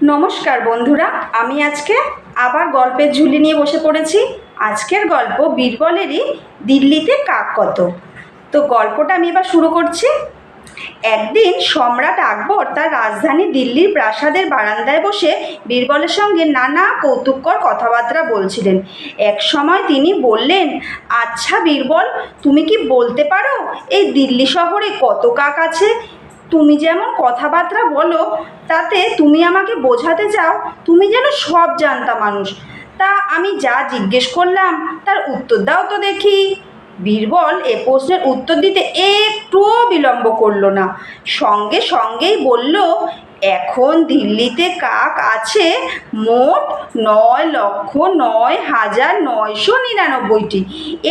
নমস্কার বন্ধুরা, আমি আজকে আবার গল্পের ঝুলি নিয়ে বসে পড়েছি। আজকের গল্প বীরবলেরই দিল্লিতে কাক কত। তো গল্পটা আমি এবার শুরু করছি। একদিন সম্রাট আকবর তার রাজধানী দিল্লির প্রাসাদের বারান্দায় বসে বীরবলের সঙ্গে নানা কৌতুককর কথাবার্তা বলছিলেন। এক সময় তিনি বললেন, আচ্ছা বীরবল, তুমি কি বলতে পারো এই দিল্লি শহরে কত কাক আছে? তুমি যেমন কথাবার্তা বলো, তাতে তুমি আমাকে বোঝাতে চাও তুমি যেন সব জানতা মানুষ। তা আমি যা জিজ্ঞেস করলাম তার উত্তর দাও তো দেখি। বীরবল এ প্রশ্নের উত্তর দিতে একটুও বিলম্ব করল না, সঙ্গে সঙ্গেই বলল, এখন দিল্লিতে কাক আছে মোট ৯,৯,৯৯৯টি।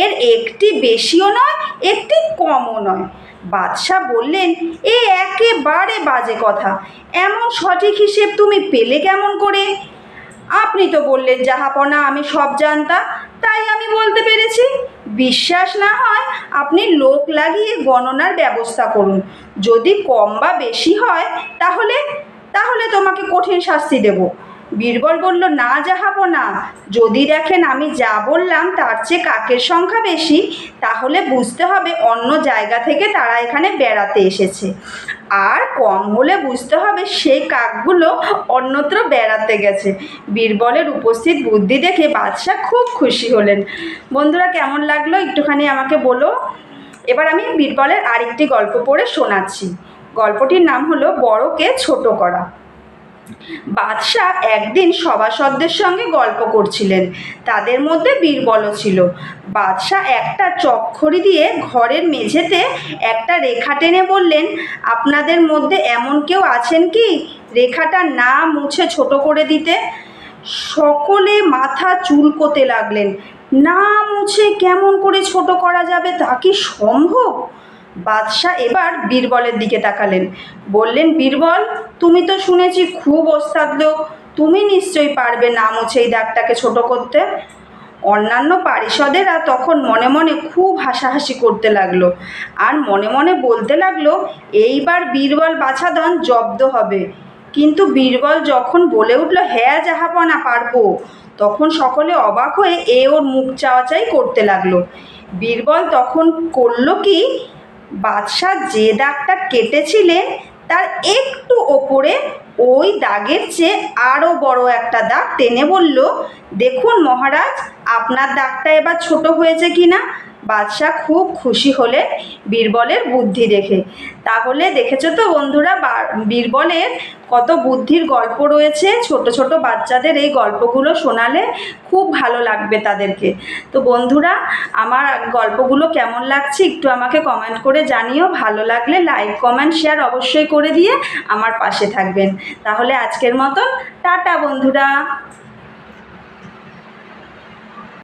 এর একটি বেশিও নয়, একটি কমও নয়। বাদশাহ বললেন, এ একেবারে বাজে কথা, এমন সঠিক হিসেব তুমি পেলে কেমন করে? আপনি তো বললেন জাহাপনা আমি সব জানতাম, তাই আমি বলতে পেরেছি। বিশ্বাস না হয় আপনি লোক লাগিয়ে গণনার ব্যবস্থা করুন। যদি কম বা বেশি হয় তাহলে তাহলে তোমাকে কঠিন শাস্তি দেব। বীরবল বলল, না জাহাপনা, যদি দেখেন আমি যা বললাম তার চেয়ে কাকের সংখ্যা বেশি, তাহলে বুঝতে হবে অন্য জায়গা থেকে তারা এখানে বেড়াতে এসেছে। আর কম হলে বুঝতে হবে সেই কাকগুলো অন্যত্র বেড়াতে গেছে। বীরবলের উপস্থিত বুদ্ধি দেখে বাদশাহ খুব খুশি হলেন। বন্ধুরা, কেমন লাগলো একটুখানি আমাকে বলো। এবার আমি বীরবলের আরেকটি গল্প পড়ে শোনাচ্ছি। গল্পটির নাম হলো বড়কে ছোট করা। বাদশাহ একদিন সভাসদদের সঙ্গে গল্প করছিলেন, তাদের মধ্যে বীরবলও ছিল। বাদশাহ একটা চকখড়ি দিয়ে ঘরের মেঝেতে একটা রেখা টেনে বললেন, আপনাদের মধ্যে এমন কেউ আছেন কি রেখাটা না মুছে ছোট করে দিতে? সকলে মাথা চুলকোতে লাগলেন। না মুছে কেমন করে ছোট করা যাবে, তা কি সম্ভব? বাদশাহ এবার বীরবলের দিকে তাকালেন, বললেন, বীরবল, তুমি তো শুনেছি খুব ওস্তাদ লোক, তুমি নিশ্চয়ই পারবে না মুছে এই দাগটাকে ছোট করতে। অন্যান্য পারিষদেরা তখন মনে মনে খুব হাসাহাসি করতে লাগলো, আর মনে মনে বলতে লাগলো, এইবার বীরবল বাছাধন জব্দ হবে। কিন্তু বীরবল যখন বলে উঠল, হ্যাঁ জাহাপনা পারবো, তখন সকলে অবাক হয়ে ওর মুখ চাওয়াচাই করতে লাগলো। বীরবল তখন করল কি, বাদশাহ যে দাগটা কেটেছিলেন তার একটু ওপরে ওই দাগের চেয়ে আরও বড় একটা দাগ টেনে বলল, দেখুন মহারাজ, আপনার দাগটা এবার ছোট হয়েছে কি না? বাদশাহ খুব খুশি হলেন বীরবলের বুদ্ধি দেখে। তাহলে দেখেছো তো বন্ধুরা, বীরবলের কত বুদ্ধির গল্প রয়েছে। ছোট ছোট বাচ্চাদের এই গল্পগুলো শোনালে খুব ভালো লাগবে তাদেরকে। তো বন্ধুরা, আমার গল্পগুলো কেমন লাগছে একটু আমাকে কমেন্ট করে জানিও। ভালো লাগলে লাইক কমেন্ট শেয়ার অবশ্যই করে দিয়ে আমার পাশে থাকবেন। তাহলে আজকের মতন টাটা বন্ধুরা।